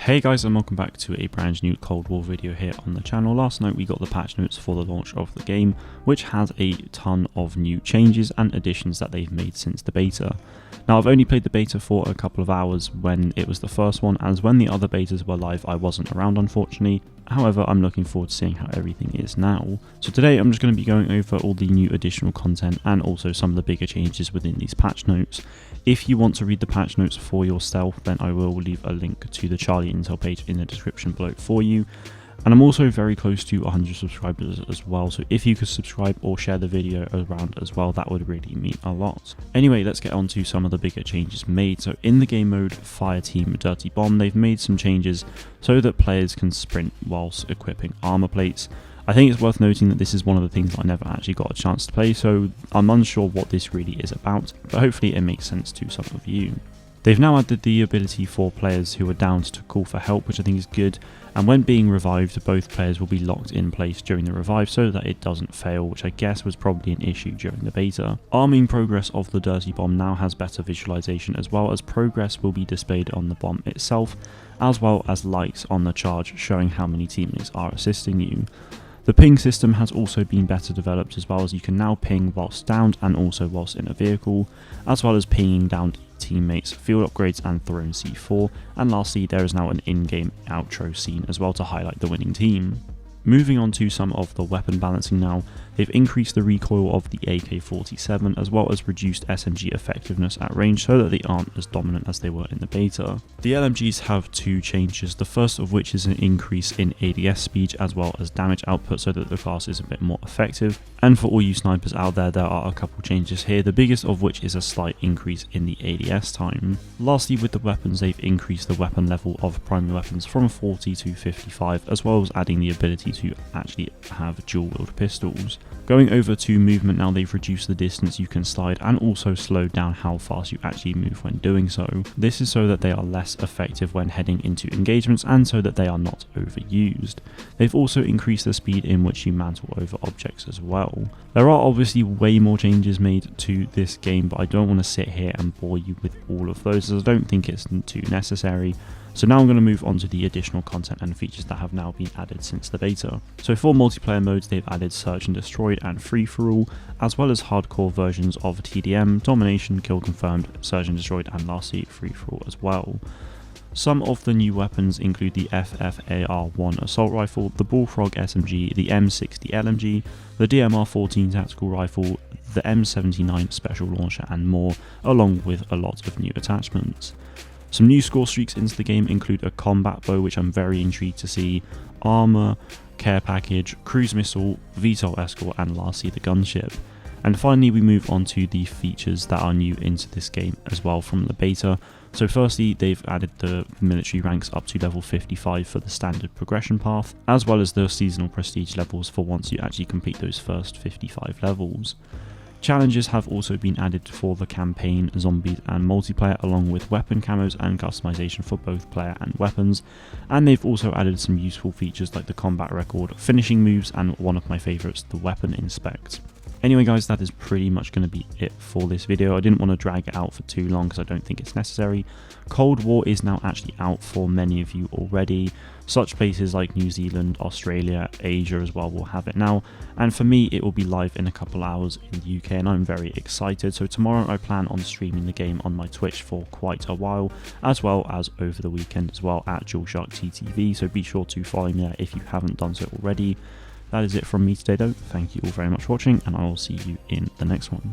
Hey guys, and welcome back to a brand new Cold War video here on the channel. Last night we got the patch notes for the launch of the game, which has a ton of new changes and additions that they've made since the beta. Now, I've only played the beta for a couple of hours when it was the first one, as when the other betas were live I wasn't around, unfortunately. However, I'm looking forward to seeing how everything is now. So today I'm just going to be going over all the new additional content and also some of the bigger changes within these patch notes. If you want to read the patch notes for yourself, then I will leave a link to the Charlie Intel page in the description below for you. And I'm also very close to 100 subscribers as well, so if you could subscribe or share the video around as well, that would really mean a lot. Anyway, let's get on to some of the bigger changes made. So in the game mode Fireteam Dirty Bomb, they've made some changes so that players can sprint whilst equipping armor plates. I think it's worth noting that this is one of the things that I never actually got a chance to play, so I'm unsure what this really is about, but hopefully it makes sense to some of you. They've now added the ability for players who are downed to call for help, which I think is good, and when being revived, both players will be locked in place during the revive so that it doesn't fail, which I guess was probably an issue during the beta. Arming progress of the Dirty Bomb now has better visualization, as well as progress will be displayed on the bomb itself, as well as lights on the charge showing how many teammates are assisting you. The ping system has also been better developed, as well as you can now ping whilst downed and also whilst in a vehicle, as well as pinging down teammates, field upgrades and throwing C4, and lastly there is now an in-game outro scene as well to highlight the winning team. Moving on to some of the weapon balancing now, they've increased the recoil of the AK-47 as well as reduced SMG effectiveness at range so that they aren't as dominant as they were in the beta. The LMGs have two changes, the first of which is an increase in ADS speed as well as damage output so that the class is a bit more effective. And for all you snipers out there, there are a couple changes here, the biggest of which is a slight increase in the ADS time. Lastly, with the weapons, they've increased the weapon level of primary weapons from 40 to 55, as well as adding the ability to actually have dual-wield pistols. Going over to movement now, they've reduced the distance you can slide and also slowed down how fast you actually move when doing so. This is so that they are less effective when heading into engagements and so that they are not overused. They've also increased the speed in which you mantle over objects as well. There are obviously way more changes made to this game, but I don't want to sit here and bore you with all of those as I don't think it's too necessary. So now I'm going to move on to the additional content and features that have now been added since the beta. So for multiplayer modes, they've added Search and Destroy and Free For All, as well as hardcore versions of TDM, Domination, Kill Confirmed, Search and Destroyed, and lastly Free For All as well. Some of the new weapons include the FFAR-1 Assault Rifle, the Bullfrog SMG, the M60 LMG, the DMR-14 Tactical Rifle, the M79 Special Launcher and more, along with a lot of new attachments. Some new score streaks into the game include a combat bow, which I'm very intrigued to see, armor, care package, cruise missile, VTOL escort, and lastly the gunship. And finally we move on to the features that are new into this game as well from the beta. So firstly, they've added the military ranks up to level 55 for the standard progression path, as well as the seasonal prestige levels for once you actually complete those first 55 levels. Challenges have also been added for the campaign, zombies and multiplayer, along with weapon camos and customization for both player and weapons, and they've also added some useful features like the combat record, finishing moves, and one of my favourites, the weapon inspect. Anyway guys, that is pretty much going to be it for this video. I didn't want to drag it out for too long because I don't think it's necessary. Cold War is now actually out for many of you already. Such places like New Zealand, Australia, Asia as well will have it now. And for me, it will be live in a couple hours in the UK and I'm very excited. So tomorrow I plan on streaming the game on my Twitch for quite a while, as well as over the weekend as well at JewelShark So be sure to follow me there if you haven't done so already. That is it from me today though. Thank you all very much for watching and I will see you in the next one.